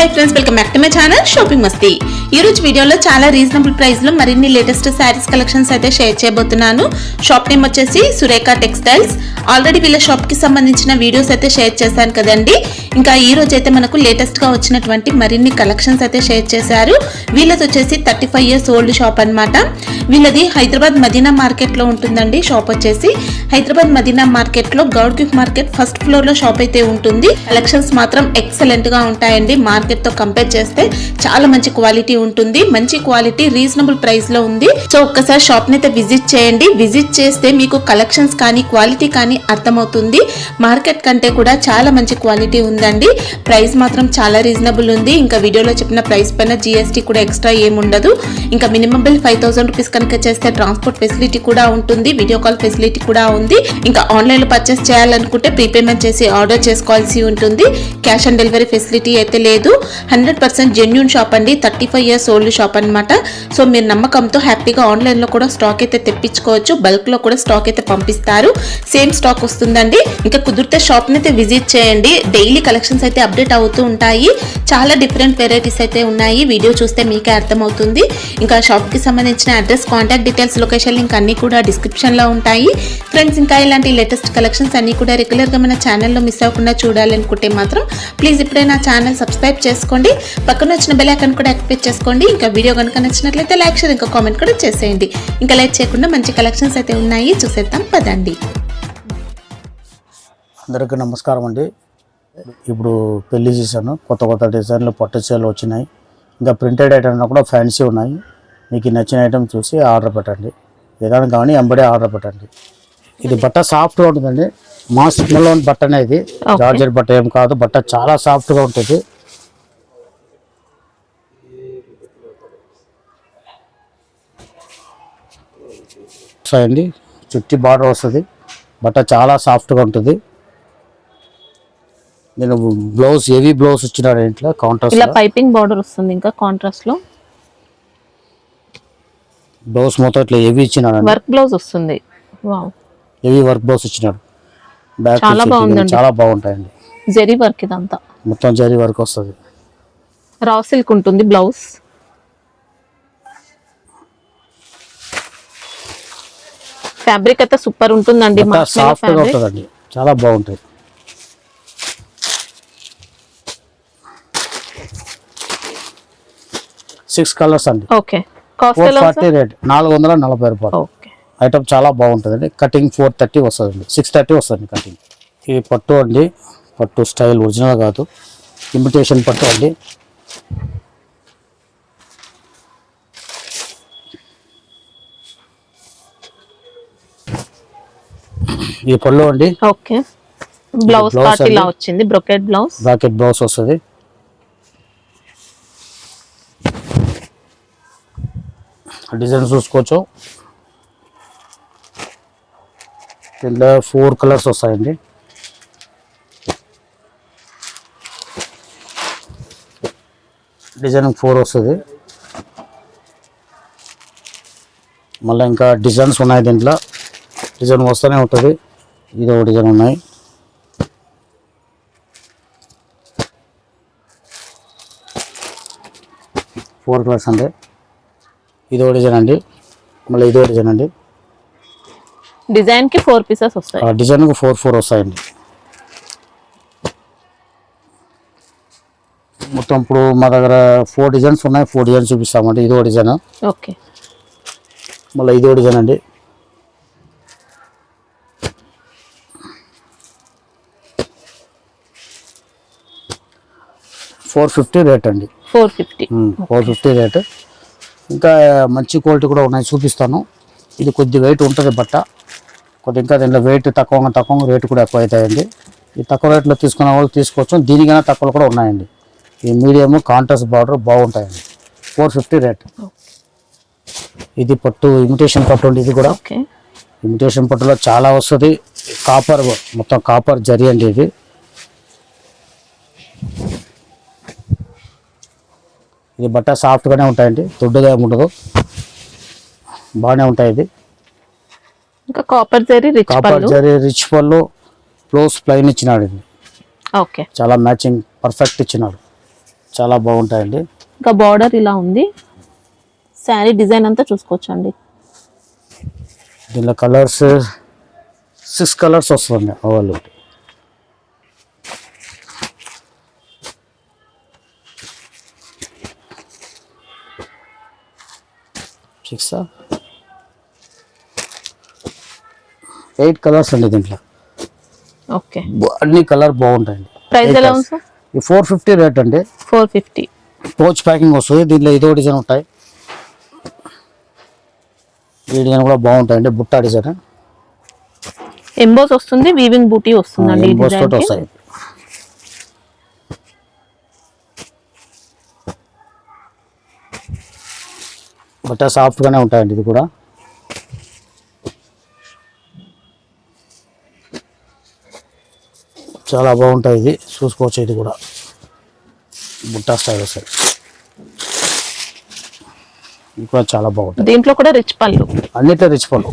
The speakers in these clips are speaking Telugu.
Hi friends, welcome back to my channel shopping మస్తీ. ఈ రోజు వీడియోలో చాలా రీజనబుల్ ప్రైస్ లో మరిన్ని లేటెస్ట్ శారీస్ కలెక్షన్స్ అయితే షేర్ చేయబోతున్నాను. షాప్ నేమ్ వచ్చేసి సురేఖ టెక్స్టైల్స్. ఆల్రెడీ వీళ్ళ షాప్ కి సంబంధించిన వీడియోస్ అయితే షేర్ చేశాను కదండి. ఇంకా ఈ రోజు అయితే మనకు లేటెస్ట్ గా వచ్చినటువంటి మరిన్ని కలెక్షన్స్ అయితే షేర్ చేశారు. వీళ్ళది వచ్చేసి 35 years ఓల్డ్ షాప్ అన్నమాట. వీళ్ళది హైదరాబాద్ మదీనా మార్కెట్ లో ఉంటుందండి. షాప్ వచ్చేసి హైదరాబాద్ మదీనా మార్కెట్ లో Goud gift market first floor లో షాప్ అయితే ఉంటుంది. కలెక్షన్స్ మాత్రం ఎక్సలెంట్ గా ఉంటాయండి. మార్కెట్ తో కంపేర్ చేస్తే చాలా మంచి క్వాలిటీ ఉంటుంది. మంచి క్వాలిటీ రీజనబుల్ ప్రైస్ లో ఉంది. సో ఒక్కసారి షాప్ ని అయితే విజిట్ చేయండి. విజిట్ చేస్తే మీకు కలెక్షన్స్ కానీ క్వాలిటీ కానీ అర్థమవుతుంది. మార్కెట్ కంటే కూడా చాలా మంచి క్వాలిటీ ఉందండి. ప్రైస్ మాత్రం చాలా రీజనబుల్ ఉంది. ఇంకా వీడియోలో చెప్పిన ప్రైస్ పైన GST కూడా ఎక్స్ట్రా ఏముండదు. ఇంకా మినిమం బిల్ 5000 రూపీస్ కనుక చేస్తే ట్రాన్స్పోర్ట్ ఫెసిలిటీ కూడా ఉంటుంది. వీడియో కాల్ ఫెసిలిటీ కూడా ఉంది. ఇంకా ఆన్లైన్ లో పర్చేస్ చేయాలనుకుంటే ప్రీపేమెంట్ చేసి ఆర్డర్ చేసుకోవాల్సి ఉంటుంది. క్యాష్ ఆన్ డెలివరీ ఫెసిలిటీ అయితే లేదు. 100% జెన్యూన్ షాప్ అండి. 35 years ఓల్డ్ షాప్ అన్నమాట. సో మీరు నమ్మకంతో హ్యాపీగా ఆన్లైన్ లో కూడా స్టాక్ అయితే తెప్పించుకోవచ్చు. బల్క్ లో కూడా స్టాక్ అయితే పంపిస్తారు. సేమ్ స్టాక్ వస్తుందండి. ఇంకా కుదిరితే షాప్ ని అయితే విజిట్ చేయండి. డైలీ కలెక్షన్స్ అయితే అప్డేట్ అవుతూ ఉంటాయి. చాలా డిఫరెంట్ వెరైటీస్ అయితే ఉన్నాయి. వీడియో చూస్తే మీకే అర్థమవుతుంది. ఇంకా షాప్ కి సంబంధించిన address, contact details, location link అన్ని కూడా డిస్క్రిప్షన్ లో ఉంటాయి. ఫ్రెండ్స్, ఇంకా ఇలాంటి లేటెస్ట్ కలెక్షన్స్ అన్ని కూడా రెగ్యులర్ గా మన ఛానల్లో మిస్ అవ్వకుండా చూడాలనుకుంటే మాత్రం ప్లీజ్ ఇప్పుడే నా ఛానల్ సబ్స్క్రైబ్ చేసుకోండి. పక్కన వచ్చిన బెల్ ఐకాన్ కూడా యాక్టివేట్ చేసుకోండి. ఇంకా వీడియో కనుక నచ్చినట్లయితే లైక్, షేర్, ఇంకా కామెంట్ కూడా చేసేయండి. ఇంకా లైక్ చేయకుండా మంచి కలెక్షన్స్ అయితే ఉన్నాయి, చూసేద్దాం పదండి. అందరికీ నమస్కారం అండి. ఇప్పుడు పెళ్లి చేశాను. కొత్త కొత్త డిజైన్లు పట్టు చీరలు వచ్చినాయి. ఇంకా ప్రింటెడ్ ఐటమ్ కూడా ఫ్యాన్సీ ఉన్నాయి. మీకు నచ్చిన ఐటమ్ చూసి ఆర్డర్ పెట్టండి. ఏదైనా కానీ ఎంబడే ఆర్డర్ పెట్టండి. ఇది బట్ట సాఫ్ట్గా ఉంటుందండి. మా స్మెల్లో బట్ట అనేది జార్జెట్ బట్ట ఏం కాదు. బట్ట చాలా సాఫ్ట్గా ఉంటుంది. వస్తాయండి. చుట్టి బార్డర్ వస్తుంది. బట్ట చాలా సాఫ్ట్గా ఉంటుంది. నేను బ్లౌజ్ హెవీ బ్లౌజ్ ఇచ్చినాడు. ఇంట్లో కాంట్రాస్ట్ ఇలా పైపింగ్ బార్డర్ వస్తుంది. ఇంకా కాంట్రాస్ట్ లో బ్లౌజ్ మొత్తం ఇట్లా హెవీ ఇచ్చినాడు. వర్క్ బ్లౌజ్ వస్తుంది. వావ్, హెవీ వర్క్ బ్లౌజ్ ఇచ్చినాడు. బ్యాక్ చాలా బాగుందండి. చాలా బాగుంటాయండి. జరీ వర్క్ ఇదంతా మొత్తం జరీ వర్క్ వస్తుంది. రా సిల్క్ ఉంటుంది బ్లౌజ్. ఫ్యాబ్రిక్ అయితే సూపర్ ఉంటుందండి. సాఫ్ట్ గా ఉంటుందండి. చాలా బాగుంటుంది. సిక్స్ కలర్స్ అండి. ఓకే, కాస్ట్ 440 రేట్ 440 రూపాయలు. ఓకే, ఐటమ్ చాలా బాగుంటుందండి. కటింగ్ 430 వస్తుందండి. 630 వస్తుంది కటింగ్. ఇది పట్టు అండి. పట్టు స్టైల్ ఒరిజినల్ కాదు, ఇమిటేషన్ పట్టు అండి. ఇది పళ్ళు అండి. ఓకే, బ్లౌజ్ పార్ట్ ఇలా వచ్చింది. Brocade blouse. బ్రాకెట్ బ్లౌజ్ వస్తుంది. డిజైన్ చూసుకోవచ్చు. ఇందులో 4 కలర్స్ వస్తాయండి. డిజైన్ 4 వస్తుంది. మళ్ళీ ఇంకా డిజైన్స్ ఉన్నాయి. దీంట్లో డిజైన్ వస్తూనే ఉంటుంది. ఇదో డిజైన్ ఉన్నాయి. ఫోర్ కలర్స్ అండి. ఇదో డిజైన్ అండి. మళ్ళీ ఇదో డిజైన్ అండి. డిజైన్ కి 4 పీసెస్ వస్తాయి. డిజైన్ కి 4 వస్తాయండి. మొత్తం ఇప్పుడు మా దగ్గర 4 డిజైన్స్ ఉన్నాయి. 4 డిజైన్స్ చూపిస్తామండి. ఇదో డిజైన్. ఓకే, మళ్ళీ ఇదో డిజైన్ అండి. $450 రేట్ అండి. 450 రేట్. ఇంకా మంచి క్వాలిటీ కూడా ఉన్నాయి, చూపిస్తాను. ఇది కొద్ది వెయిట్ ఉంటుంది బట్ట. కొద్ది ఇంకా దీంట్లో వెయిట్ తక్కువ రేటు కూడా ఎక్కువ అవుతాయండి. ఈ తక్కువ రేట్లో తీసుకున్న వాళ్ళు తీసుకోవచ్చు. దీనికైనా తక్కువలో కూడా ఉన్నాయండి. ఈ మీడియం కాంట్రాస్ట్ బార్డర్ బాగుంటాయండి. 450 రేట్. ఇది పట్టు, ఇమిటేషన్ పట్టు అండి. ఇది కూడా ఇమిటేషన్ పట్టులో చాలా వస్తుంది. కాపర్, మొత్తం కాపర్ జరీ అండి. ఇది బట్ట సాఫ్ట్గానే ఉంటాయండి. దొడ్డుగా ఏముండదు, బాగానే ఉంటాయి. ఇది ఇంకా కాపర్ జరీ రిచ్ పళ్ళు, బ్లౌజ్ ప్లెయిన్ ఇచ్చినాడు. ఇది ఓకే, చాలా మ్యాచింగ్ పర్ఫెక్ట్ ఇచ్చినాడు. చాలా బాగుంటాయండి. ఇంకా బార్డర్ ఇలా ఉంది. శారీ డిజైన్ అంతా చూసుకోవచ్చండి. దీనిలో కలర్స్ 6 కలర్స్ వస్తుంది అవైలబుల్. సిక్సా 8 కలర్స్ అండి దీంట్లో. ఓకే, అన్ని కలర్ బాగుంటాయండి. ప్రైస్ ఎలా ఉంది సార్? ఈ 450 రేట్ అండి. 450. పౌచ్ ప్యాకింగ్ వస్తుంది. దీంట్లో ఇదో డిజైన్ ఉంటాయి. ఈ డిజైన్ కూడా బాగుంటాయండి. బుట్ట డిజైన్ ఎంబోస్ వస్తుంది, వీవింగ్ బూటీ వస్తుందండి. ఎంబోస్ తోటి వస్తాయి. బట్ట సాఫ్ట్ గానే ఉంటాయండి. ఇది కూడా చాలా బాగుంటాయి. ఇది చూసుకోవచ్చు. ఇది కూడా బుట్టా స్టైల్ వస్తాయి. ఇది కూడా చాలా బాగుంటాయి. దీంట్లో కూడా రిచ్ పళ్ళు, అన్నిట్లో రిచ్ పళ్ళు.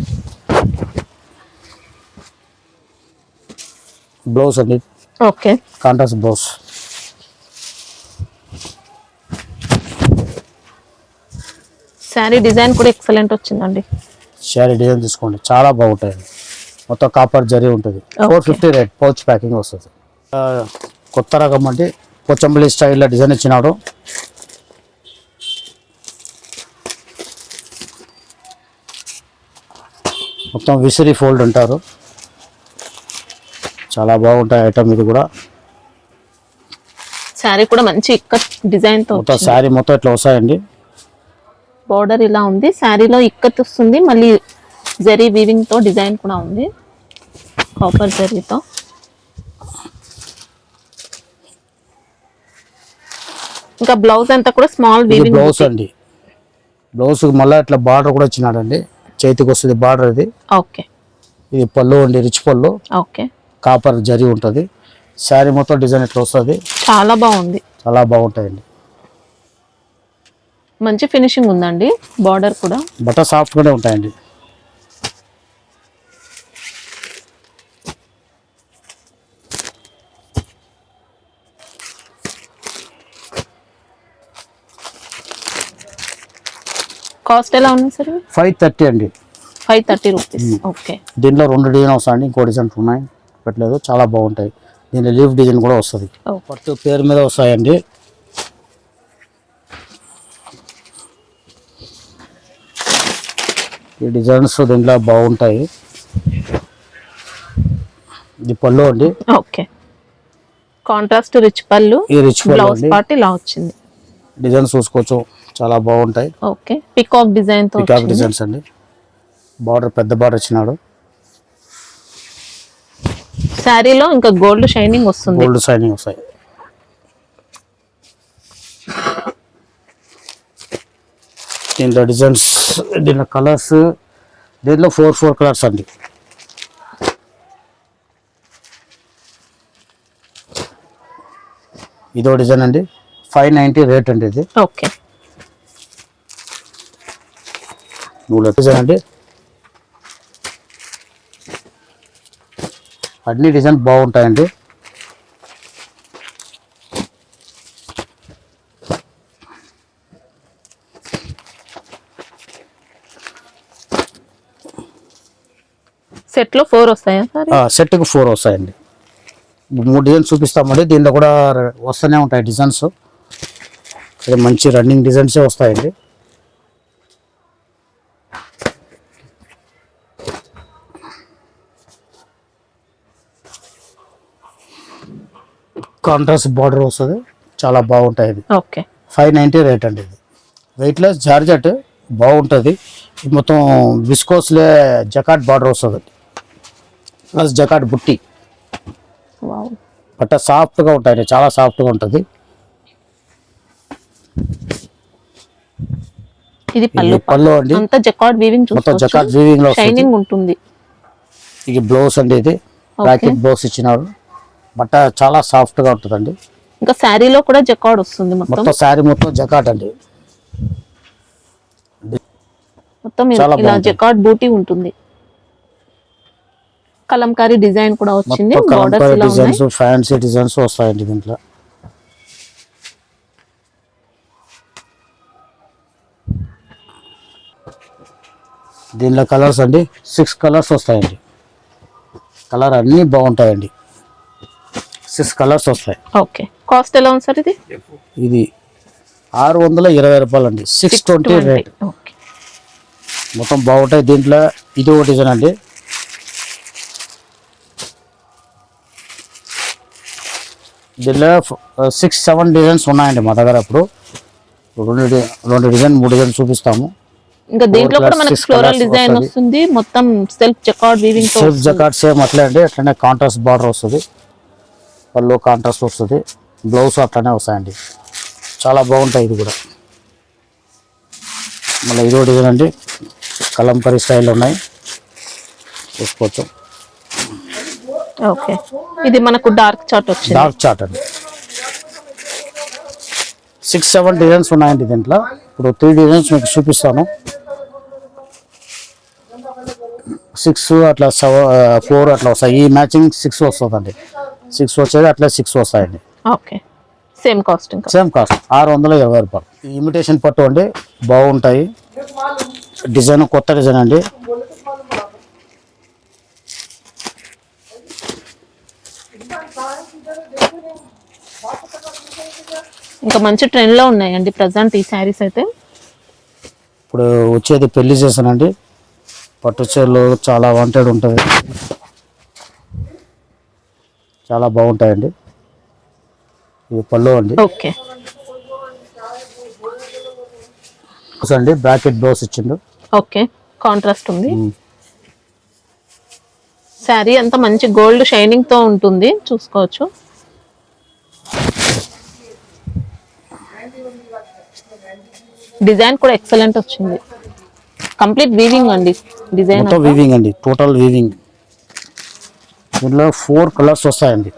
బ్లౌజ్ అండి. Okay, contrast blouse. Sari design కూడా ఎక్సలెంట్ వచ్చిందండి. శారీ డిజైన్ తీసుకోండి, చాలా బాగుంటాయండి. మొత్తం కాపర్ జరీ ఉంటుంది. 450 రేట్. పౌచ్ ప్యాకింగ్ వస్తుంది. కొత్త రకం అంటే పోచంపల్లి స్టైల్లో డిజైన్ ఇచ్చినాడు. మొత్తం విసిరి ఫోల్డ్ అంటారు. చాలా బాగుంటాయి ఐటమ్. ఇది కూడా శారీ కూడా మంచి ఇక్కత్ డిజైన్ తో మొత్తం శారీ మొత్తం ఇట్లా వస్తాయండి. బార్డర్ ఇలా ఉంది. శారీలో ఇక్కత్ వస్తుంది, మళ్ళీ జరీ వీవింగ్ తో డిజైన్ కూడా ఉంది, కాపర్ జరీతో. ఇంకా బ్లౌజ్ అంతా కూడా స్మాల్ వీవింగ్ బ్లౌజ్ అండి. బ్లౌజ్ మళ్ళీ ఇట్లా బార్డర్ కూడా ఇచ్చినాడండి. చేతికి వస్తుంది బార్డర్. ఇది ఓకే. ఇది పళ్ళు అండి, రిచ్ పళ్ళు. ఓకే, కాపర్ జరీ ఉంటుంది. శారీ మొత్తం డిజైన్ ఇట్లా వస్తుంది. చాలా బాగుంది. చాలా బాగుంటాయండి. మంచి ఫినిషింగ్ ఉందండి. బార్డర్ కూడా బట్ట సాఫ్ట్ గానే ఉంటాయండి. కాస్ట్ ఎలా ఉంది సార్? 530 అండి. 530 రూపీస్. ఓకే, దీంట్లో 2 డిజైన్ వస్తాయండి. ఇంకో డిజైన్ ఉన్నాయి పెట్టలేదు. చాలా బాగుంటాయి. దీనిలో లీఫ్ డిజైన్ కూడా వస్తుంది. పట్టు పేరు మీద వస్తాయండి. ఈ డిజైన్స్ దీంట్లో బాగుంటాయి. ఇది పళ్ళు అండి. ఓకే, కాంట్రాస్ట్ రిచ్ పళ్ళు. ఈ రిచ్ బ్లౌజ్ పార్ట్ ఇలా వచ్చింది. డిజైన్ చూసుకోవచ్చు, చాలా బాగుంటాయి. ఓకే, పికాక్ డిజైన్ తో పికాక్ డిజైన్స్ అండి. బార్డర్ పెద్ద బార్డర్ ఇచ్చినాడు. శారీలో ఇంకా గోల్డ్ షైనింగ్ వస్తుంది. గోల్డ్ షైనింగ్ వస్తాయి. దీంట్లో డిజైన్స్, దీంట్లో కలర్స్, దీంట్లో 4 కలర్స్ అండి. ఇదో డిజైన్ అండి. 590 రేట్ అండి. ఇది ఓకే, డిజైన్ అండి. అన్ని డిజైన్ బాగుంటాయండి. సెట్ లో 4 వస్తాయా సార్? సెట్కి 4 వస్తాయండి. 3 డిజైన్స్ చూపిస్తామండి. దీంట్లో కూడా వస్తూనే ఉంటాయి డిజైన్స్. ఇది మంచి రన్నింగ్ డిజైన్సే వస్తాయండి. కాంట్రాస్ట్ బార్డర్ వస్తుంది. చాలా బాగుంటాయి. ఇది ఓకే, 590 రేట్ అండి. ఇది వెయిట్లెస్ జార్జెట్ బాగుంటుంది. మొత్తం విస్కోస్లే జకాట్ బార్డర్ వస్తుంది. ప్లస్ జకాట్ బుట్టి. వావ్, బట్ట సాఫ్ట్గా ఉంటాయి. చాలా సాఫ్ట్గా ఉంటుంది. ఇది పళ్ళు. పళ్ళు అండి. అంతా జకాట్ వీవింగ్ మొత్తం జకాట్ వీవింగ్ లో షైనింగ్ ఉంటుంది. ఇది బ్లౌజ్ అండి. ఇది ప్యాకెట్ బ్లౌజ్ ఇచ్చినారు. బట్ట చాలా సాఫ్ట్ గా ఉంటుందండి. ఇంకా శారీలో కూడా జకాట్ వస్తుంది. మొత్తం శారీ మొత్తం జకాట్ అండి. మొత్తం ఇలా జకాట్ బూటీ ఉంటుంది. కలంకారీ డిజైన్ కూడా వచ్చింది. బోర్డర్స్ ఇలా ఉన్నాయి. ఫ్యాన్సీ డిజైన్స్ వస్తాయండి దీంట్లో. దీనిలో కలర్స్ అండి 6 కలర్స్ వస్తాయండి. కలర్ అన్నీ బాగుంటాయండి. 6 కలర్స్ వస్తాయి. ఓకే, కాస్ట్ ఎలా ఉంది సార్ ఇది? ఇది 620 రూపాయలు అండి. 620 రేట్. ఓకే, మొత్తం బాగుంటాయి. దీంట్లో ఇది ఒక డిజైన్ అండి. దీనిలో 6-7 డిజైన్స్ ఉన్నాయండి మా దగ్గర. ఇప్పుడు రెండు డిజైన్ 3 డిజైన్ చూపిస్తాము. ఇంకా దీంట్లో కూడా మనకి six ఫ్లోరల్ colours డిజైన్ వస్తది. వస్తుంది, మొత్తం సెల్ఫ్ జకార్డ్ వీవింగ్ తో సెల్ఫ్ జకార్డ్ సేమ్ అట్లే అండి. అట్లనే కాంట్రాస్ట్ బార్డర్ వస్తుంది, పళ్ళు కాంట్రాస్ట్ వస్తుంది, బ్లౌజ్ అట్లనే వస్తాయండి. చాలా బాగుంటాయి. ఇది కూడా మళ్ళీ ఇదో డిజైన్ అండి. కలంకరీ స్టైల్ ఉన్నాయి, చూసుకోవచ్చు. ఓకే, ఇది మనకు డార్క్ చార్ట్ వచ్చింది. డార్క్ చార్ట్ అండి. 6-7 డిజైన్స్ ఉన్నాయండి దీంట్లో. ఇప్పుడు 3 డిజైన్స్ మీకు చూపిస్తాను. 6 అట్లా 4 అట్లా వస్తాయి. ఈ మ్యాచింగ్ 6 వస్తుందండి. 6 వచ్చేది అట్లా 6 వస్తాయండి. ఓకే, సేమ్ కాస్ట్ ఇంకా. సేమ్ కాస్ట్ 620 రూపాయలు. ఈ ఇమిటేషన్ పట్టు అండి, బాగుంటాయి. డిజైన్ కొత్త డిజైన్ అండి. ఇంకా మంచి ట్రెండ్ లో ఉన్నాయండి ప్రజెంట్ ఈ శారీస్ అయితే. ఇప్పుడు వచ్చేది పెళ్లి సీజన్ అండి. పట్టు చీరలు చాలా వాంటెడ్ ఉంటుంది, చాలా బాగుంటాయండి. ఇది పళ్ళు అండి. ఓకే అండి బ్రాకెట్ బ్లౌజ్ ఇచ్చిండు. ఓకే, కాంట్రాస్ట్ ఉంది. శారీ అంతా మంచి గోల్డ్ షైనింగ్ తో ఉంటుంది, చూసుకోవచ్చు. డిజైన్ కూడా ఎక్సలెంట్ వచ్చింది. కంప్లీట్ వీవింగ్ అండి డిజైన్. మొత్తం వీవింగ్ అండి, టోటల్ వీవింగ్. దీంట్లో 4 కలర్స్ వస్తాయండి.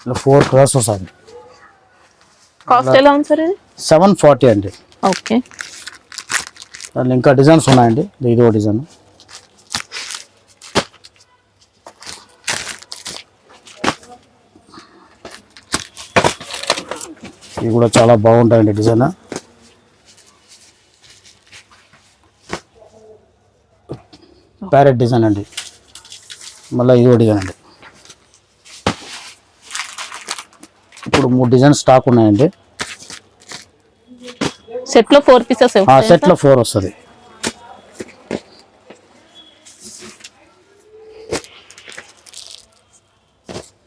ఇలా 4 కలర్స్ వస్తాయండి. కాస్ట్ ఎలా ఉంది సార్ ఇది? 740 అండి. ఓకే, దాంట్లో ఇంకా డిజైన్స్ ఉన్నాయండి. ఇదో డిజైన్. ఇవి కూడా చాలా బాగుంటాయండి డిజైన్. ప్యారెట్ డిజైన్ అండి. మళ్ళీ ఇదో డిజైన్ అండి. ఇప్పుడు 3 డిజైన్ స్టాక్ ఉన్నాయండి. సెట్ లో 4 పీసెస్. సెట్ లో 4 వస్తుంది.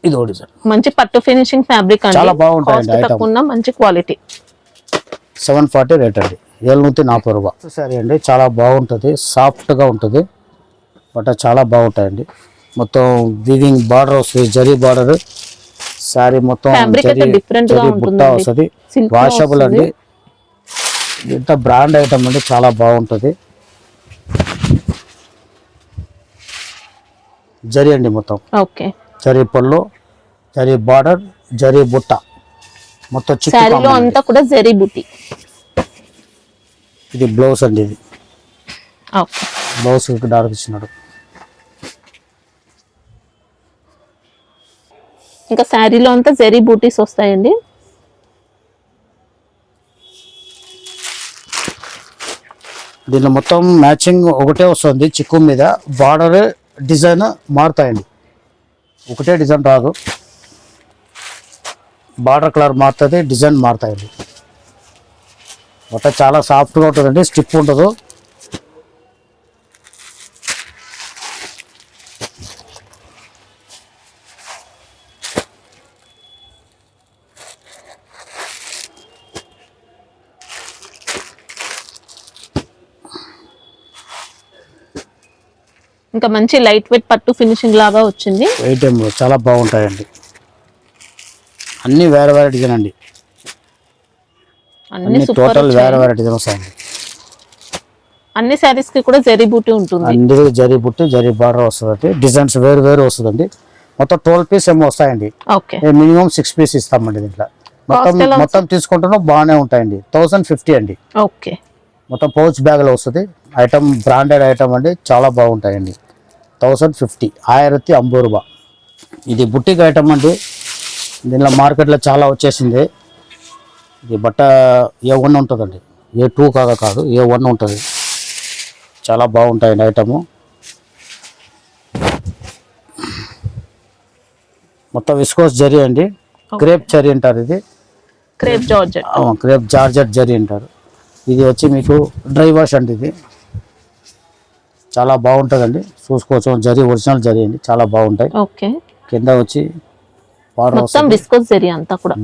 ఇదో డిజైన్. మంచి పట్టు ఫినిషింగ్ ఫ్యాబ్రిక్ అండి. చాలా బాగుంటాయండి కాస్ట్ ఐటమ్. తక్కువ ఉన్న మంచి క్వాలిటీ. 740 రేట్ అండి. 740 రూపాయలు సరే అండి. చాలా బాగుంటుంది, సాఫ్ట్గా ఉంటుంది. బట్ చాలా బాగుంటాయండి. మొత్తం వీవింగ్ బార్డర్ వస్తుంది, జరీ బార్డర్. శారీ మొత్తం ఫ్యాబ్రిక్ అయితే డిఫరెంట్ గా బుట్ట ఉంటుంది. వస్తుంది, Silk లో వాషబుల్ అండి. వస్తుంది. ఇంత బ్రాండ్ ఐటమ్ అండి, చాలా బాగుంటుంది. జరీ అండి మొత్తం. ఓకే, జరీ పళ్ళు, జరీ బార్డర్, జరీ బుట్ట మొత్తం చిక్కు శారీలో కాంబినేషన్. అంతా కూడా జరీ బుట్టి. ఇది బ్లౌజ్ అండి. ఇది ఓకే, బ్లౌజ్ డార్క్ ఇచ్చినాడు. ఇంకా శారీలో అంతా జరీ బూటీస్ వస్తాయండి. దీనిలో మొత్తం మ్యాచింగ్ ఒకటే వస్తుంది. చిక్కు మీద బార్డర్ డిజైన్ మారుతాయండి. ఒకటే డిజైన్ రాదు, బార్డర్ కలర్ మారుతుంది, డిజైన్ మారుతాయండి. మొత్తం చాలా సాఫ్ట్గా ఉంటుందండి, స్టిప్ ఉండదు. ఇంకా మంచి లైట్ వెయిట్ పట్టు ఫినిషింగ్ లాగా వచ్చింది. ఐటమ్ చాలా బాగుంటాయండి. అన్ని వేరే వేరే డిజైన్ అండి. అన్ని సూపర్. టోటల్ వేరే వేరే డిజైన్ వస్తాయండి. అన్ని శారీస్ కి కూడా జరీ బూటీ ఉంటుంది. అన్ని జరీ బుట్టి, జరీ బార్డర్ వస్తుంది. డిజైన్స్ వేరు వేరు వస్తుందండి. మొత్తం 12 పీస్ ఏమో వస్తాయండి. ఓకే, మినిమం 6 పీస్ ఇస్తామండి. దీంట్లో మొత్తం తీసుకుంటున్నా బాగానే ఉంటాయండి. 1050 అండి. ఓకే, మొత్తం పౌచ్ బ్యాగ్లో వస్తుంది. ఐటమ్ బ్రాండెడ్ ఐటమ్ అండి, చాలా బాగుంటాయండి. 1050, 1050 రూపాయ. ఇది బుట్టిక్ ఐటమ్ అండి. దీనిలో మార్కెట్లో చాలా వచ్చేసింది. ఇది బట్ట A1 ఉంటుందండి, A2 కాదు, A1 ఉంటుంది. చాలా బాగుంటాయండి ఐటము. మొత్తం విస్కోస్ జరీ అండి, క్రేప్ జరీ అంటారు ఇది. Crepe georgette. Crepe georgette zari అంటారు. ఇది వచ్చి మీకు డ్రై వాష్ అండి. ఇది చాలా బాగుంటుందండి, చూసుకోవచ్చు. జరీ ఒరిజినల్ జరీ అండి, చాలా బాగుంటాయి. ఓకే. కింద వచ్చి బార్డర్ మొత్తం విస్కోస్ జరీ అంతా కూడా.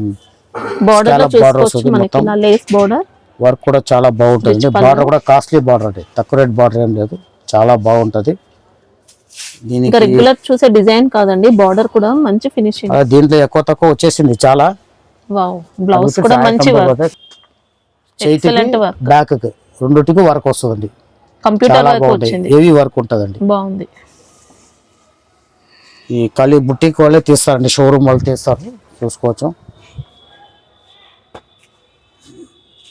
బార్డర్ లో చూసుకోవచ్చు మనకి ఇలా లేస్ బార్డర్. వర్క్ కూడా చాలా బాగుంటుంది. బార్డర్ కూడా కాస్ట్లీ బార్డర్ అండి, తక్కువ రేట్ బార్డర్ ఏం లేదు, చాలా బాగుంటది. దీనికి రెగ్యులర్ చూసే డిజైన్ కాదండి, బార్డర్ కూడా మంచి ఫినిషింగ్. దీంట్లో ఎక్కువ తక్కువ వచ్చేసింది చాలా. వావ్, బ్లౌజ్ కూడా మంచి వర్క్, ఎక్సలెంట్ వర్క్. బ్యాక్ కి రెండిటికి వర్క్ వస్తుందండి, కంప్యూటర్ వర్క్ వచ్చింది, హెవీ వర్క్ ఉంటదండి. బాగుంది. ఈ ఖాళీ బుట్టిక్ వాళ్ళే తీస్తారండి, షోరూమ్ వాళ్ళు తీస్తారు, చూసుకోవచ్చు.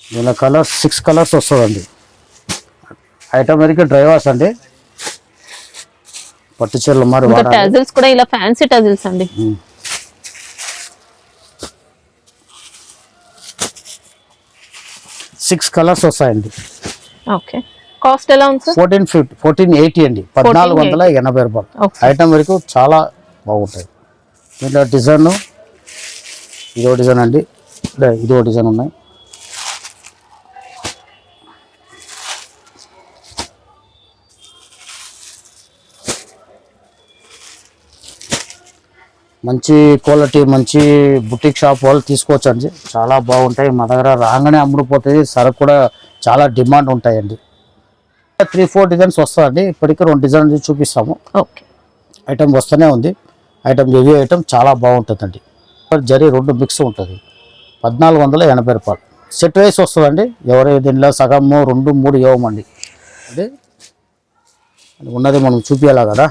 దీనిలో కలర్స్ 6 కలర్స్ వస్తుందండి. ఐటమ్ వరకు డ్రై వాష్ అండి, పట్టు చీరలు మరి టజిల్స్ కూడా ఇలా ఫ్యాన్సీ టజిల్స్ అండి. 6 కలర్స్ వస్తాయండి. ఓకే. కాస్ట్ ఎలా ఉంది సార్? 1480 అండి, 1480 రూపాయలు. ఐటమ్ వరకు చాలా బాగుంటాయి. దీంట్లో డిజైన్ ఇదో డిజైన్ అండి, ఇదో డిజైన్ ఉన్నాయి. మంచి క్వాలిటీ, మంచి బుటిక్ షాప్ వాళ్ళు తీసుకోవచ్చు అండి, చాలా బాగుంటాయి. మా దగ్గర రాగానే అమ్ముడుపోతుంది, సరుకు కూడా చాలా డిమాండ్ ఉంటాయండి. 3-4 డిజైన్స్ వస్తాయండి, ఇప్పటికీ 2 డిజైన్స్ చూపిస్తాము. ఓకే. ఐటమ్ వస్తూనే ఉంది. ఐటమ్ హెవీ ఐటమ్ చాలా బాగుంటుందండి. జరీ 2 మిక్స్ ఉంటుంది, 1480 రూపాయలు. సెట్ వైస్ వస్తుందండి, ఎవరు దీనిలో సగం 2, 3 ఇవ్వమండి. అదే ఉన్నది మనం చూపించాలి కదా.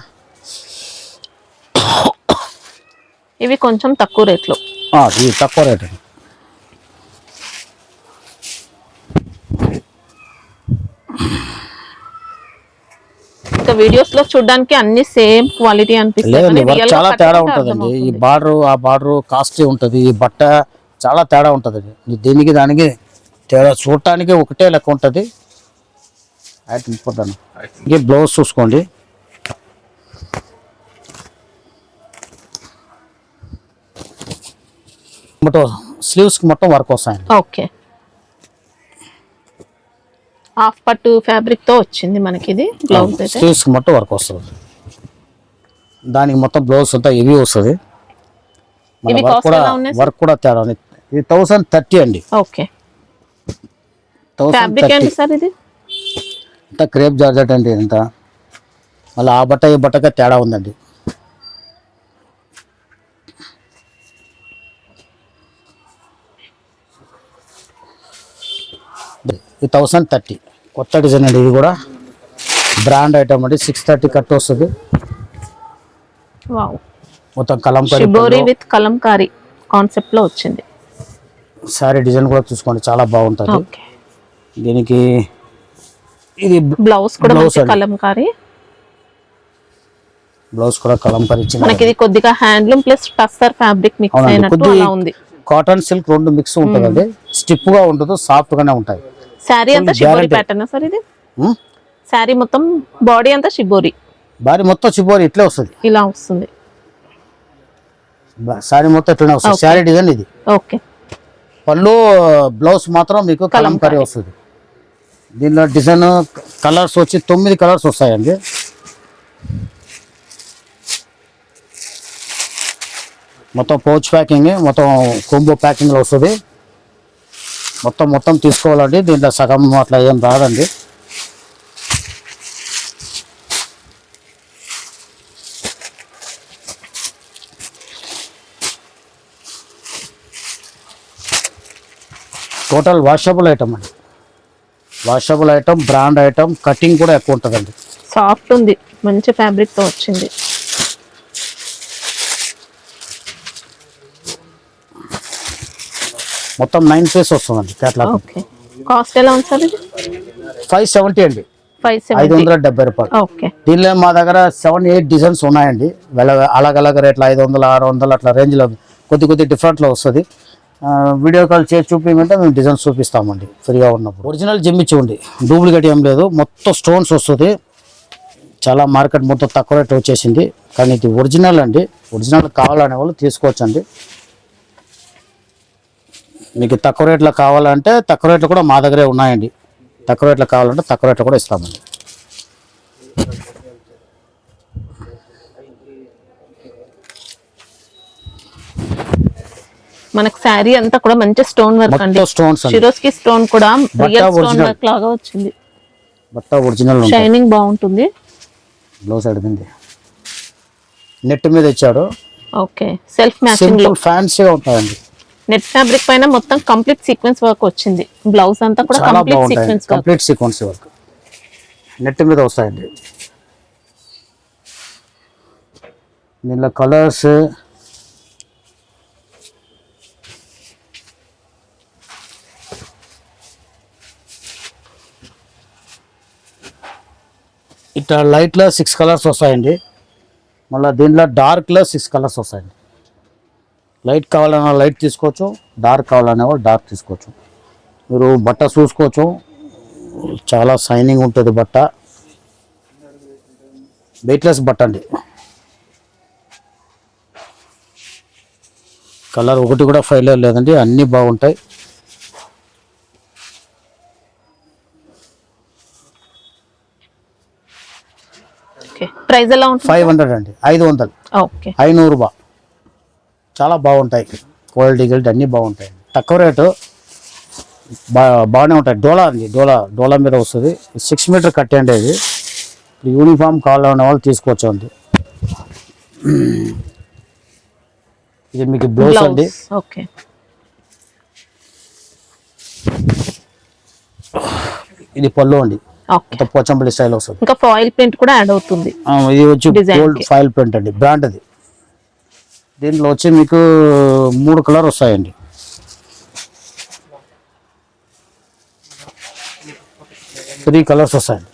ఇవి కొంచెం తక్కువ రేట్లో, ఇది తక్కువ రేట్ అండి. ఇంకా వీడియోస్ లో చూడడానికి అన్ని సేమ్ క్వాలిటీ అనిపిస్తాయి, చాలా తేడా ఉంటుందండి. ఈ బార్డర్ ఆ బార్డర్ కాస్ట్లీ ఉంటుంది, ఈ బట్ట చాలా తేడా ఉంటుందండి. దీనికి దానికి తేడా చూడటానికి ఒకటే లెక్క ఉంటుంది. ఐటమ్ పోతాను. ఇది బ్లౌజ్ చూసుకోండి, మొత్తం స్లీవ్స్ కి మొత్తం వర్క్ వస్తాయండి. ఓకే. హాఫ్ పట్టు ఫ్యాబ్రిక్ తో వచ్చింది మనకి ఇది బ్లౌజ్. స్లీవ్స్ కి మొత్తం వర్క్ వస్తుంది, దానికి మొత్తం బ్లౌజ్ అంతా హెవీ వస్తుంది. వర్క్ కూడా తేడా. ఇది 1030 అండి. ఓకే. ఫ్యాబ్రిక్ ఏంటి సార్ ఇది? ఇంత క్రేప్ జార్జెట్ అండి, ఇంత మళ్ళీ ఆ బట్ట ఈ బట్టగా తేడా ఉందండి. ఇది 1030 కొత్త డిజైన్ అండి, ఇది కూడా బ్రాండ్ ఐటమ్ అండి. 630 కట్ వస్తుంది. మొత్తం కలంకారీ విత్ కలంకారీ కాన్సెప్ట్ లో వచ్చింది. సారీ డిజైన్ కూడా చూసుకోండి, చాలా బాగుంటుంది. దీనికి ఇది బ్లౌజ్ కూడా కలంకారీ. బ్లౌజ్ కూడా కలంకారీ ఇచ్చింది మనకి. ఇది కొద్దిగా handloom plus tussar fabric mix అయినట్టు అలా ఉంది. కాటన్ సిల్క్ 2 మిక్స్ ఉంటుందండి, స్టిప్ గా ఉంటుంది, సాఫ్ట్ గానే ఉంటాయి. శారీ అంతా షిబోరి ప్యాటర్న్ సార్ ఇది? శారీ మొత్తం బాడీ అంతా షిబోరి, బాడీ మొత్తం షిబోరి ఇట్లా వస్తుంది, ఇలా వస్తుంది. శారీ మొత్తం ఇట్లా వస్తుంది. శారీ డిజైన్ ఇది. ఓకే. పళ్ళు బ్లౌజ్ మాత్రం మీకు కలంకారీ వస్తుంది. దీనిలో డిజైన్ కలర్స్ వచ్చి 9 కలర్స్ వస్తాయండి. మొత్తం పౌచ్ ప్యాకింగ్, మొత్తం కొంబో ప్యాకింగ్లో వస్తుంది. మొత్తం తీసుకోవాలండి, దీంట్లో సగం అట్లా ఏం రాదండి. టోటల్ వాషబుల్ ఐటమ్ అండి, washable item, brand item, cutting కూడా ఎక్కువ ఉంటుందండి. సాఫ్ట్ ఉంది, మంచి ఫ్యాబ్రిక్ తో వచ్చింది. మొత్తం 9 పీస్ వస్తుందండి కేటలాగ్. ఓకే. కాస్ట్ ఎలా ఉంది సార్ ఇది? 570 అండి, 570 రూపాయలు. ఓకే. దీనిలో మా దగ్గర 7-8 డిజైన్స్ ఉన్నాయండి. అలాగ రేట్లు 500, 600 అట్లా రేంజ్లో కొద్ది డిఫరెంట్లో వస్తుంది. వీడియో కాల్ చేసి చూపించమంటే మేము డిజైన్ చూపిస్తామండి ఫ్రీగా ఉన్నప్పుడు. ఒరిజినల్ జమ్మిచ్చి డూప్లికేట్ ఏం లేదు, మొత్తం స్టోన్స్ వస్తుంది. చాలా మార్కెట్ మొత్తం తక్కువ రేట్ వచ్చేసింది, కానీ ఇది ఒరిజినల్ అండి. ఒరిజినల్ కావాలనే వాళ్ళు తీసుకోవచ్చండి. మీకు తక్కువ రేట్లో కావాలంటే తక్కువ రేట్లు కూడా మా దగ్గరే ఉన్నాయండి. తక్కువ రేట్లో కావాలంటే తక్కువ రేట్లో కూడా ఇస్తామండి. మనకు శారీ అంతా కూడా మంచి స్టోన్ వర్క్ అండి. స్టోన్స్ షిరోస్కి స్టోన్ కూడా రియల్ స్టోన్ వర్క్ లాగా వచ్చింది. బట్ట ఒరిజినల్ షైనింగ్ బాగుంటుంది. బ్లౌజ్ అడిగింది నెట్ మీద ఇచ్చాడు. ఓకే, సెల్ఫ్ మ్యాచింగ్ లో ఫ్యాన్సీగా ఉంటాయండి. నెట్ ఫ్యాబ్రిక్ పైన మొత్తం కంప్లీట్ సీక్వెన్స్ వర్క్ వచ్చింది. బ్లౌజ్ అంతా కూడా చాలా కంప్లీట్ బాగుంటాయి, sequence work. Complete sequence work net మీద వస్తాయండి. దీనిలో కలర్స్ ఇట్లా లైట్లో 6 కలర్స్ వస్తాయండి. మళ్ళీ దీంట్లో డార్క్లో 6 కలర్స్ వస్తాయండి. లైట్ కావాలన్నా లైట్ తీసుకోవచ్చు, డార్క్ కావాలనే వాళ్ళు డార్క్ తీసుకోవచ్చు. మీరు బట్ట చూసుకోవచ్చు, చాలా షైనింగ్ ఉంటుంది బట్ట. వెయిట్లెస్ బట్ట అండి. కలర్ ఒకటి కూడా ఫైల్ లేదండి, అన్నీ బాగుంటాయి. ప్రైస్ ఎలా ఉంటుంది? 500 అండి, 500. ఓకే, 500 రూపాయలు. చాలా బాగుంటాయి, క్వాలిటీ గిల్ట్ అన్నీ బాగుంటాయి. తక్కువ రేటు బాగానే ఉంటాయి. డోలా అండి, డోలా మీద వస్తుంది. 6 మీటర్ కట్టండి. ఇది యూనిఫామ్ కావాలనే వాళ్ళు తీసుకోవచ్చు అండి. ఇది మీకు బ్లౌజ్ అండి. ఓకే, ఇది పళ్ళు అండి, పోచంపల్లి స్టైల్ వస్తుంది. ఇంకా ఫాయిల్ ప్రింట్ కూడా యాడ్ అవుతుంది. ఇది వచ్చి గోల్డ్ ఫాయిల్ ప్రింట్ అండి, బ్రాండ్ అది. దీంట్లో వచ్చి మీకు 3 కలర్ వస్తాయండి. త్రీ కలర్స్ వస్తాయండి.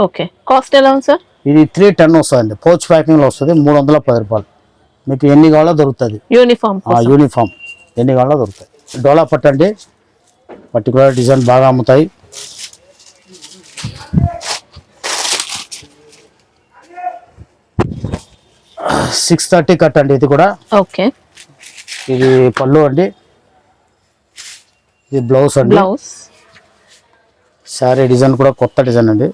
ఓకే, కాస్ట్ ఎలా ఉంది సార్? ఇది 310 వస్తుందండి. పౌచ్ ప్యాకింగ్ లో వస్తుంది. 310 రూపాయలు. మీకు ఎన్ని కావాలో దొరుకుతుంది. యూనిఫామ్ ఎన్ని కావాలో దొరుకుతాయి. డోలా పట్టండి, పర్టికులర్ డిజైన్ బాగా అమ్ముతాయి. 630 కట్ అండి. ఇది కూడా ఓకే. ఇది పళ్ళు అండి, ఇది బ్లౌజ్ అండి. బ్లౌజ్ సారీ డిజైన్ కూడా కొత్త డిజైన్ అండి.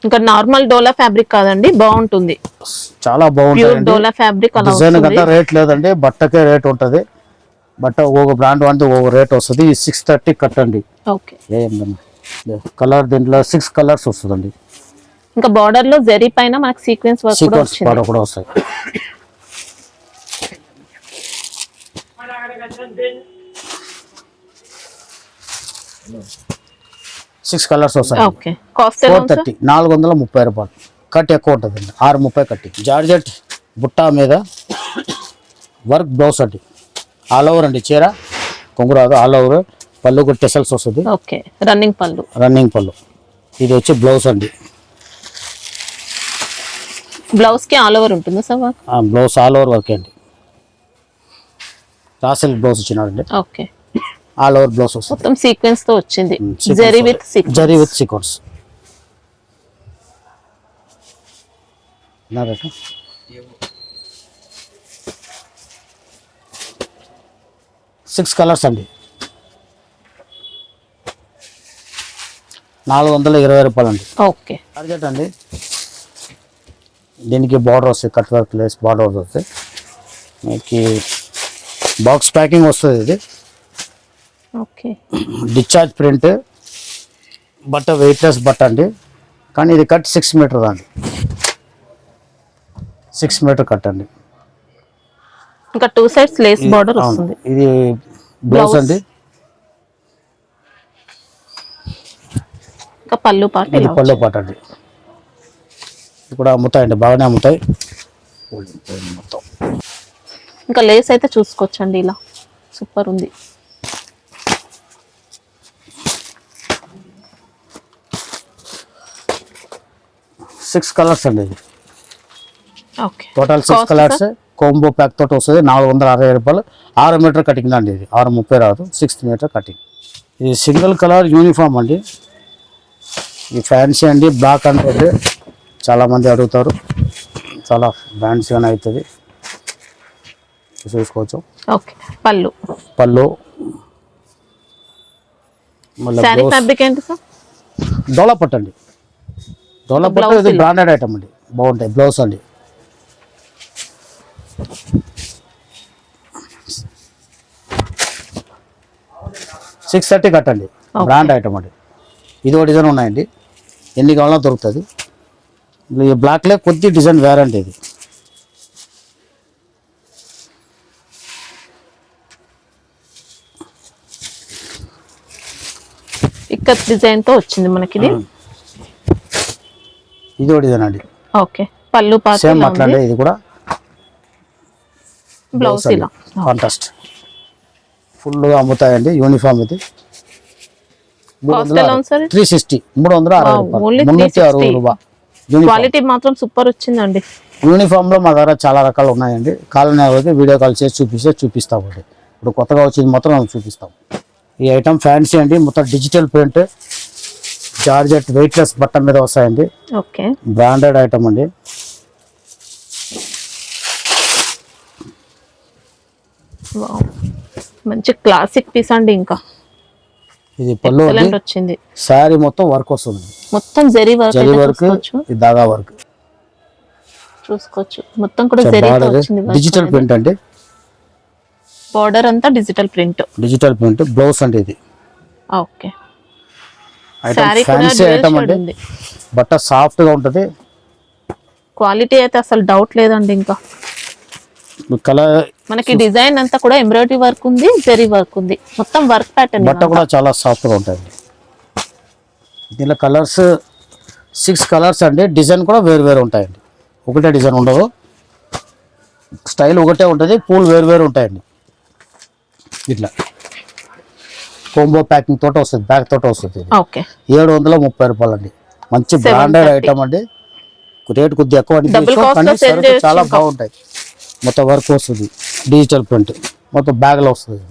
ఇంకా నార్మల్ డోలా ఫ్యాబ్రిక్ కాదండి, బాగుంటుంది. చాలా బాగుంటుంది. డోలా ఫ్యాబ్రిక్ అలా డిజైన్ కంటే రేట్ లేదండి, బట్టకే రేట్ ఉంటుంది. బట్ట ఒక బ్రాండ్ అంటే ఒక రేట్ వస్తుంది. 630 కట్ అండి. ఓకే, కలర్ దీంట్లో 6 కలర్స్ వస్తుందండి. ఇంకా బార్డర్ లో జరీ పైన మనకి సీక్వెన్స్ వర్క్ కూడా వచ్చింది. కూడా వస్తాయి. సిక్స్ కలర్స్ వస్తాయి. ఓకే, కాస్ట్ 430, 430 రూపాయలు. కట్ ఎక్కువ ఉంటుంది అండి, 630 కట్టి. జార్జెట్ బుట్టా మీద వర్క్ బ్లౌజ్ అండి. ఆల్ ఓవర్ అండి, చీర కొంగు రాదు, ఆల్ ఓవర్. పళ్ళు టెసల్స్ వస్తుంది. ఓకే, రన్నింగ్ పళ్ళు. ఇది వచ్చి బ్లౌజ్ అండి. బ్లౌజ్ కి ఆల్ ఓవర్ ఉంటుంది sir? Blouse all over work అండి. రాసిల్ బ్లౌజ్ ఇచ్చినాడండి. ఓకే, ఆల్ ఓవర్ బ్లౌజ్ వస్తుంది. మొత్తం సీక్వెన్స్ తో వచ్చింది. Zari with sequence. 6 కలర్స్ అండి. 420 రూపాయలు అండి. ఓకే, టార్గెట్ అండి. దీనికి బార్డర్ వస్తాయి, కట్ వర్క్ లేస్ బార్డర్ వస్తాయి. మీకు బాక్స్ ప్యాకింగ్ వస్తుంది. ఇది ఓకే, డిశ్చార్జ్ ప్రింట్ బట్ట, వెయిట్లెస్ బట్ట అండి. కానీ ఇది కట్ 6 మీటర్ అండి. 6 మీటర్ కట్ అండి. ఇంకా 2 సైడ్స్ లేస్ బార్డర్ వస్తుంది. ఇది బ్లౌజ్ అండి. ఇంకా పళ్ళు పాట అండి. ఇది కూడా అమ్ముతాయండి, బాగానే అమ్ముతాయి. మొత్తం ఇంకా లేస్ అయితే చూసుకోవచ్చండి, ఇలా సూపర్ ఉంది. సిక్స్ కలర్స్ అండి. Okay, total 6 colours. Combo pack తోటి వస్తుంది 460 రూపాయలు. 6 మీటర్ కటింగ్ అండి, ఇది 6.30 రాదు, 6 మీటర్ కటింగ్. ఇది సింగిల్ కలర్ యూనిఫామ్ అండి, ఈ ఫ్యాన్సీ అండి, బ్లాక్ అండ్ రెడ్ చాలామంది అడుగుతారు, చాలా ఫ్యాన్సీగానే అవుతుంది, చూసుకోవచ్చు. ఓకే, పళ్ళు పళ్ళు మళ్ళీ శారీ ఫ్యాబ్రిక్ ఏంటి సార్? డోలా పట్టు అండి, డోలా పట్టు ఇది బ్రాండెడ్ ఐటమ్ అండి, బాగుంటాయి. బ్లౌజ్ అండి, $630 కట్టండి, బ్రాండ్ ఐటమ్ అండి. ఇది ఒక డిజైన్ ఉన్నాయండి, ఎన్ని కావాలో దొరుకుతుంది. ఈ బ్లాక్లో కొద్ది డిజైన్ వేరండి, ఇది ఇక్కత్ డిజైన్ తో వచ్చింది మనకి. ఇది ఒక డిజైన్ అండి. ఓకే, పళ్ళు పాత సేమ్ అట్లాంటి ఇది కూడా బ్లౌజ్ ఇలా కాంట్రాస్ట్ ఫుల్గా అమ్ముతాయండి. యూనిఫామ్ ఇది కాస్ట్ ఎలా ఉంది సార్? 360, 360 ఓన్లీ రూపాయలు, 360 రూపాయలు. క్వాలిటీ మాత్రం సూపర్ వచ్చిందండి. యూనిఫామ్ లో మా దగ్గర చాలా రకాలు ఉన్నాయండి. కాలనీ వీడియో కాల్ చేసి చూపిస్తామండి. ఇప్పుడు కొత్తగా వచ్చింది మొత్తం చూపిస్తాం. ఈ ఐటమ్ ఫ్యాన్సీ అండి, మొత్తం డిజిటల్ ప్రింట్, జార్జెట్ వెయిట్లెస్ బట్ట మీద వస్తాయండి. ఓకే, బ్రాండెడ్ ఐటమ్ అండి. వావ్, మంచి క్లాసిక్ పీస్ అండి. ఇంకా ఇది పళ్ళు వచ్చింది, శారీ మొత్తం వర్క్ వస్తుంది, మొత్తం జరీ వర్క్, ఇది దాగా వర్క్ చూసుకోవచ్చు. మొత్తం కూడా జరీ వచ్చింది, డిజిటల్ ప్రింట్ అండి. బార్డర్ అంతా డిజిటల్ ప్రింట్, బ్లౌజ్ అండి ఇది. ఓకే, ఫ్యాన్సీ ఐటమ్ అండి, బట్ట సాఫ్ట్ గా ఉంటది. క్వాలిటీ అయితే అసలు డౌట్ లేదండి. ఇంకా కలర్ మనకి డిజైన్ అంతా కూడా ఎంబ్రాయిడరీ వర్క్ ఉంది, జరీ వర్క్ ఉంది, మొత్తం వర్క్ ప్యాటర్న్. బట్ట కూడా చాలా సాఫ్ట్ గా ఉంటుంది. దీనిలో కలర్స్ 6 కలర్స్ అండి. డిజైన్ కూడా వేరు ఉంటాయండి, ఒకటే డిజైన్ ఉండదు, స్టైల్ ఒకటే ఉంటుంది, పూలు వేరు ఉంటాయండి. ఇట్లా కాంబో ప్యాకింగ్ తోట వస్తుంది, బ్యాగ్ తోట వస్తుంది. ఓకే, 730 రూపాయలు అండి. మంచి బ్రాండెడ్ ఐటమ్ అండి, రేట్ కొద్దిగా ఎక్కువ కానీ సరుకు చాలా బాగుంటాయి. మొత్తం వర్క్ వస్తుంది, డిజిటల్ ప్రింట్, మొత్తం బ్యాగ్లో వస్తుంది.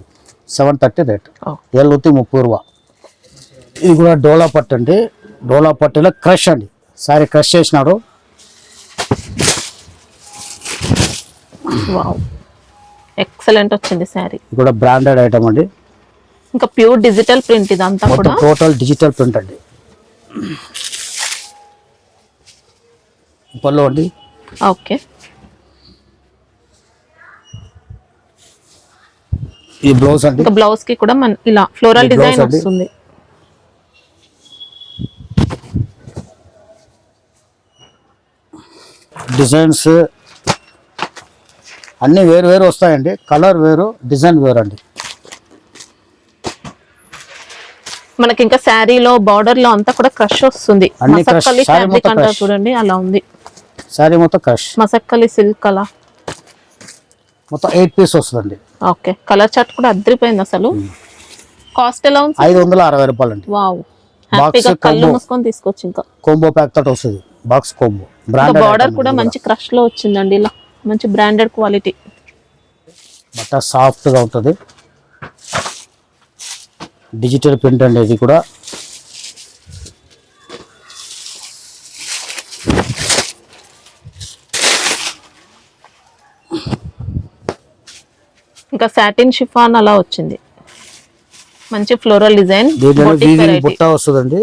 730 రేట్, 730 రూపాయలు. ఇది కూడా డోలా పట్టు అండి. డోలా పట్టులో క్రష్ అండి, సారీ క్రష్ చేసినారు. ఎక్సలెంట్ వచ్చింది సారీ. ఇది కూడా బ్రాండెడ్ ఐటమ్ అండి, ఇంకా ప్యూర్ డిజిటల్ ప్రింట్ ఇదంతా కూడా, టోటల్ డిజిటల్ ప్రింట్ అండి. పళ్ళు అండి. ఓకే, ఈ బ్లౌజ్ అండి. ఇంకా బ్లౌజ్ కి కూడా మన ఇలా ఫ్లోరల్ డిజైన్ వస్తుంది. డిజైన్స్ అన్ని వేరు వస్తాయండి, కలర్ వేరు, డిజైన్ వేరు అండి. మనకి ఇంకా శారీలో బార్డర్ లో అంతా కూడా క్రష్ వస్తుంది. మసక్కలి ఫ్యాబ్రిక్ అంటారు చూడండి, అలా ఉంది. శారీ మొత్తం క్రష్, మసక్కలి సిల్క్ అలా మొత్తం 8 పీస్ వస్తుందండి. ఓకే, కలర్ చార్ట్ కూడా అద్రిపోయింది అసలు. కాస్ట్ ఎలా ఉంది? 560 రూపాయలు అండి. వావ్, హ్యాపీగా కళ్ళు మూసుకొని తీసుకోవచ్చు. ఇంకా కాంబో ప్యాక్ తోటి వస్తుంది, బాక్స్ కాంబో. బార్డర్ కూడా మంచి క్రష్ లో వచ్చిందండి, ఇలా మంచి బ్రాండెడ్ క్వాలిటీ. బట్ట సాఫ్ట్ గా ఉంటుంది, డిజిటల్ ప్రింట్ అండి. ఇది కూడా ఇంకా సాటిన్ షిఫాన్ అలా వచ్చింది, మంచి ఫ్లోరల్ డిజైన్. బుట్ట వస్తుందండి,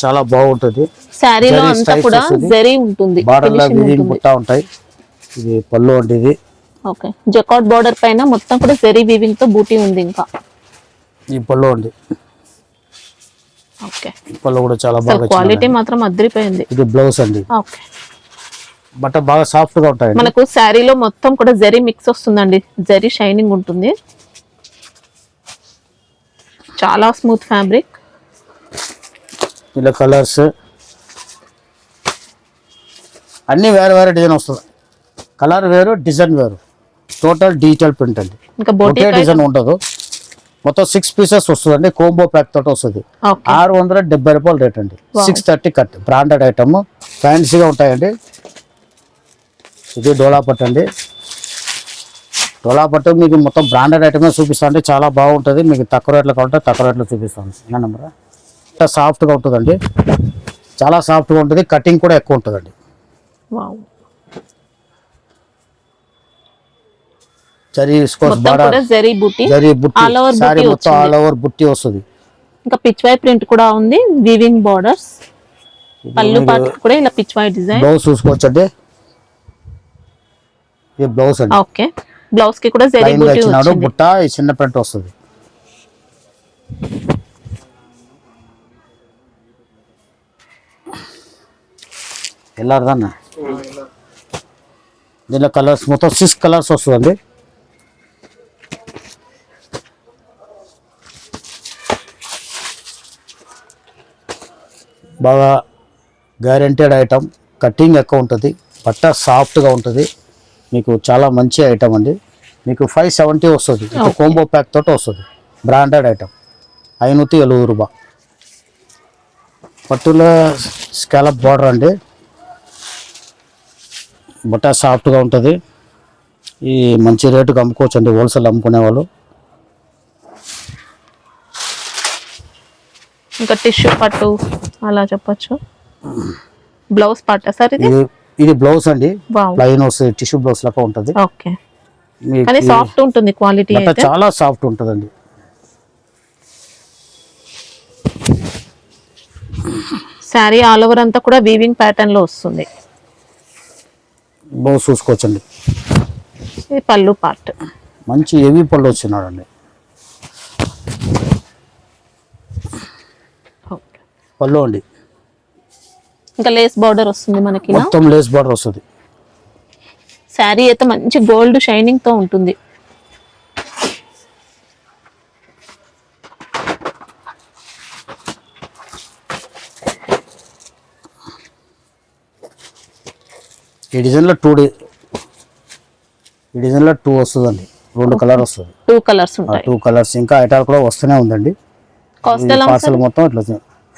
చాలా బాగుంటుంది. శారీలో అంతా కూడా జరీ ఉంటుంది, బుట్ట ఉంటాయి. ఇది పళ్ళు అండి. ఇది ఓకే, జకాట్ బార్డర్ పైన మొత్తం కూడా జరీ వీవింగ్ తో బూటీ ఉంది. ఇంకా ఈ పళ్ళు అండి, ఓకే, పళ్ళు కూడా చాలా బాగా, క్వాలిటీ మాత్రం అద్రిపోయింది. ఇది బ్లౌజ్ అండి. ఓకే, బట్ట బాగా సాఫ్ట్ గా ఉంటాయి. మనకు శారీలో మొత్తం కూడా జరీ మిక్స్ వస్తుందండి, జరీ షైనింగ్ ఉంటుంది, చాలా స్మూత్ ఫ్యాబ్రిక్. ఇలా కలర్స్ అన్ని వేరే డిజైన్ వస్తుంది, కలర్ వేరు, డిజైన్ వేరు, టోటల్ డిజిటల్ ప్రింట్ అండి. ఇంకా ఒకే డిజైన్ ఉండదు, మొత్తం 6 పీసెస్ వస్తుందండి. కాంబో ప్యాక్ తోటి వస్తుంది. 670 రూపాయలు రేట్ అండి. 630 కట్, బ్రాండెడ్ ఐటమ్, ఫ్యాన్సీగా ఉంటాయండి. ఇది డోలా పట్టు అండి, డోలా పట్టు మీకు మొత్తం బ్రాండెడ్ ఐటమే చూపిస్తా అంటే చాలా బాగుంటుంది. మీకు తక్కువ రేట్లో కావాలంటే తక్కువ రేట్లో చూపిస్తాను. ఇంకా నెంబర్ ఇంకా సాఫ్ట్గా ఉంటుందండి, చాలా సాఫ్ట్గా ఉంటుంది. కటింగ్ కూడా ఎక్కువ ఉంటుందండి. వావ్, జరీ విస్కోస్ మొత్తం బార్డర్, కూడా జరీ బుట్టి, జరీ బుట్టి, ఆల్ ఓవర్ సారీ బుట్టి మొత్తం ఆల్ ఓవర్ బుట్టి వస్తుంది. ఇంకా పిచ్వై ప్రింట్ కూడా ఉంది, వీవింగ్ బార్డర్స్. పళ్ళు పార్ట్ కూడా ఇలా పిచ్వై డిజైన్. బ్లౌజ్ చూసుకోవచ్చండి, ఇది బ్లౌజ్ అండి. ఓకే, బ్లౌజ్ కి కూడా జరీ లైన్ బుట్టి వచ్చినాడు, వచ్చింది. బుట్ట ఈ చిన్న ప్రింట్ వస్తుంది. ఎల్లారదన్న దీనిలో కలర్స్ మొత్తం 6 కలర్స్ వస్తుందండి. బాగా గ్యారెంటెడ్ ఐటమ్, కటింగ్ ఎక్కువ ఉంటుంది, బట్ట సాఫ్ట్గా ఉంటుంది. మీకు చాలా మంచి ఐటమ్ అండి. మీకు 570 వస్తుంది. కోంబో ప్యాక్ తోటి వస్తుంది. బ్రాండెడ్ ఐటమ్ 570 రూపాయ. పట్టులో స్కాలప్ బార్డర్ అండి, బట్ట సాఫ్ట్గా ఉంటుంది. ఈ మంచి రేటుకి అమ్ముకోవచ్చు అండి హోల్సేల్ అమ్ముకునే వాళ్ళు. ఇంకా టిష్యూ పట్టు అలా చెప్పొచ్చు. బ్లౌజ్ పట్ట సార్ ఇది. ఇది బ్లౌజ్ అండి, వావ్, లైన్ వస్తుంది, టిష్యూ బ్లౌజ్ లాగా ఉంటుంది. ఓకే, కానీ సాఫ్ట్ ఉంటుంది క్వాలిటీ బట్ట అయితే. చాలా సాఫ్ట్ ఉంటుందండి. శారీ ఆల్ ఓవర్ అంతా కూడా వీవింగ్ ప్యాటర్న్ లో వస్తుంది. బ్లౌజ్ చూసుకోవచ్చండి, ఇది పళ్ళు పార్ట్. మంచి హెవీ పళ్ళు వచ్చినాడండి. ఓకే, పళ్ళు అండి, ఇంకా లేస్ బార్డర్ వస్తుంది మనకి. మొత్తం లేస్ బార్డర్ వస్తుంది. శారీ అయితే మంచి గోల్డ్ షైనింగ్ తో ఉంటుంది. ఈ డిజైన్లో ఈ డిజైన్లో 2 వస్తుందండి, 2 కలర్ వస్తుంది. 2 కలర్స్ ఉంటాయి. 2 కలర్స్ ఇంకా ఐటాలు కూడా వస్తూనే ఉందండి. కాస్ట్ ఎలా పార్సల్ మొత్తం ఇట్లా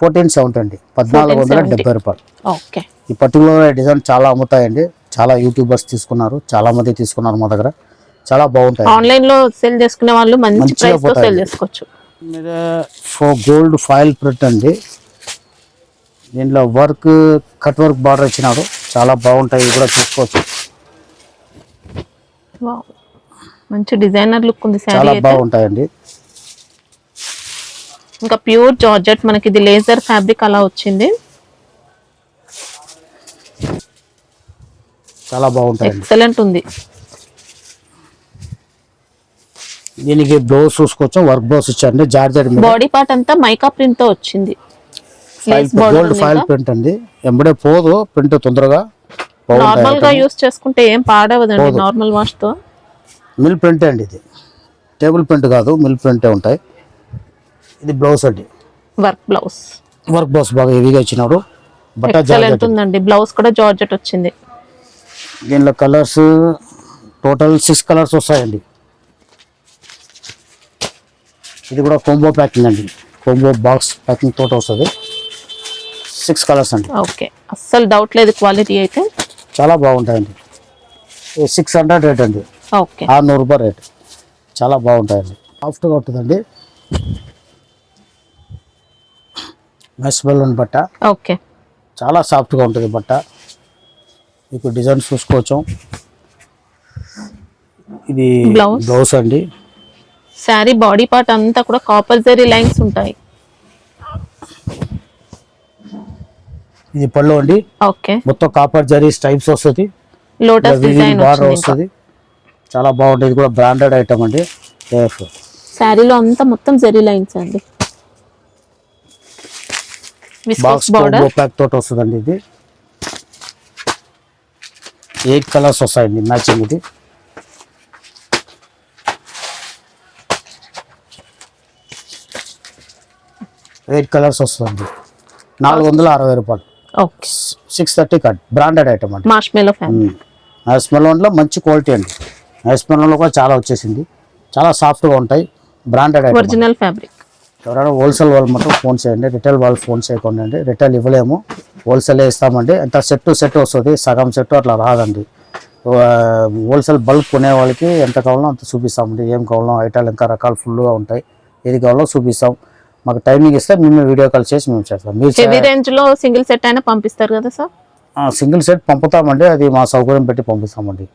1470 అండి, 1470 రూపాయలు. ఓకే, ఈ పర్టికులర్ డిజైన్ చాలా అమ్ముతాయండి. చాలా యూట్యూబర్స్ తీసుకున్నారు, చాలా మంది తీసుకున్నారు మా దగ్గర. చాలా బాగుంటాయి. ఆన్లైన్ లో సేల్ చేసుకునే వాళ్ళు మంచి మంచిగా ప్రైస్ తో పోతాయి. సేల్ చేసుకోవచ్చు. మీద గోల్డ్ ఫాయిల్ ప్రింట్ అండి, దీంట్లో వర్క్ కట్ వర్క్ బార్డర్ ఇచ్చినాడు. చాలా బాగుంటాయి, ఇవి కూడా చూసుకోవచ్చు. వావ్, మంచి డిజైనర్ లుక్ ఉంది శారీ చాలా అయితే. బాగుంటాయండి. ఇంకా ప్యూర్ జార్జెట్, మనకి ఇది లేజర్ ఫ్యాబ్రిక్ అలా వచ్చింది. చాలా బాగుంటాయండి, ఎక్సలెంట్ ఉంది. దీనికి బ్లౌజ్ చూసుకోవచ్చు, వర్క్ బ్లౌజ్ ఇచ్చారండి. జార్జెట్ బాడీ పార్ట్ అంతా మైకా ప్రింట్ తో వచ్చింది. Lace border gold foil print అండి, ఎంబడే పోదు ప్రింట్ తొందరగా. నార్మల్ గా యూస్ చేసుకుంటే ఏం పాడవదండి నార్మల్ వాష్ తో. మిల్ ప్రింట్ అండి, ఇది టేబుల్ ప్రింట్ కాదు, మిల్ ప్రింటే ఉంటాయి. ఇది బ్లౌజ్ అండి, వర్క్ బ్లౌజ్. వర్క్ బ్లౌజ్ బాగా హెవీగా ఇచ్చినాడు. బట్ట ఎక్సలెంట్ జార్జెట్. ఉందండి, బ్లౌజ్ కూడా జార్జెట్ వచ్చింది. దీనిలో కలర్స్ టోటల్ 6 కలర్స్ వస్తాయండి. ఇది కూడా కోంబో ప్యాకింగ్ అండి, కోంబో బాక్స్ ప్యాకింగ్ తోట వస్తుంది. 6 కలర్స్ అండి. ఓకే, అస్సలు డౌట్ లేదు క్వాలిటీ అయితే. చాలా బాగుంటాయండి. 600 రేట్ అండి, ఓకే, 600 రూపాయలు రేట్. చాలా బాగుంటాయండి, సాఫ్ట్గా ఉంటుందండి. మెస్ బెలూన్ బట్ట ఓకే, చాలా సాఫ్ట్గా ఉంటుంది బట్ట. మీకు డిజైన్ చూసుకోవచ్చు. ఇది బ్లౌజ్. బ్లౌజ్ అండి. శారీ బాడీ పార్ట్ అంతా కూడా కాపర్ జరీ లైన్స్ ఉంటాయి. ఇది పళ్ళు అండి, ఓకే, మొత్తం కాపర్ జరీ స్టైప్స్ వస్తుంది, లోటస్ డిజైన్ బార్డర్ వచ్చింది. వస్తుంది. చాలా బాగుంటుంది. ఇది కూడా బ్రాండెడ్ ఐటమ్ అండి. శారీలో అంతా మొత్తం జరీ లైన్స్ అండి. బాక్స్ బార్డర్ ప్యాక్ తోటి వస్తుందండి. ఇది 8 కలర్స్ వస్తాయండి మ్యాచింగ్. ఇది ఎయిట్ కలర్స్ వస్తుంది, 460 రూపాయలు. ఓకే, 630 కట్, బ్రాండెడ్ ఐటమ్ అండి. మార్ష్మెల్లో ఫ్యాబ్రిక్. నైస్మెలోన్లో మంచి క్వాలిటీ అండి. నైస్మెలోన్లో కూడా చాలా వచ్చేసింది, చాలా సాఫ్ట్గా ఉంటాయి. Branded item. Original fabric. ఎవరైనా హోల్సేల్ వాళ్ళు మాత్రం ఫోన్ చేయండి, రిటైల్ వాళ్ళు ఫోన్ చేయకుండా అండి. రిటైల్ ఇవ్వలేము, హోల్సేలే ఇస్తామండి. ఎంత సెట్ వస్తుంది, సగం సెట్ అట్లా రాదండి. హోల్సేల్ బల్క్ కొనే వాళ్ళకి ఎంత కావాలో అంత చూపిస్తామండి. ఏం కావాలో ఐటాలు ఇంకా రకాలు ఫుల్గా ఉంటాయి. ఏది కావాలో చూపిస్తాం. మాకు టైమింగ్ ఇస్తే మేము వీడియో కాల్ చేసి మేము చేస్తాం. మీరు హెవీ రేంజ్ లో సింగిల్ సెట్ అయినా పంపిస్తారు కదా సార్? సింగిల్ సెట్ పంపుతామండి, అది మా సౌకర్యం పెట్టి పంపిస్తామండి.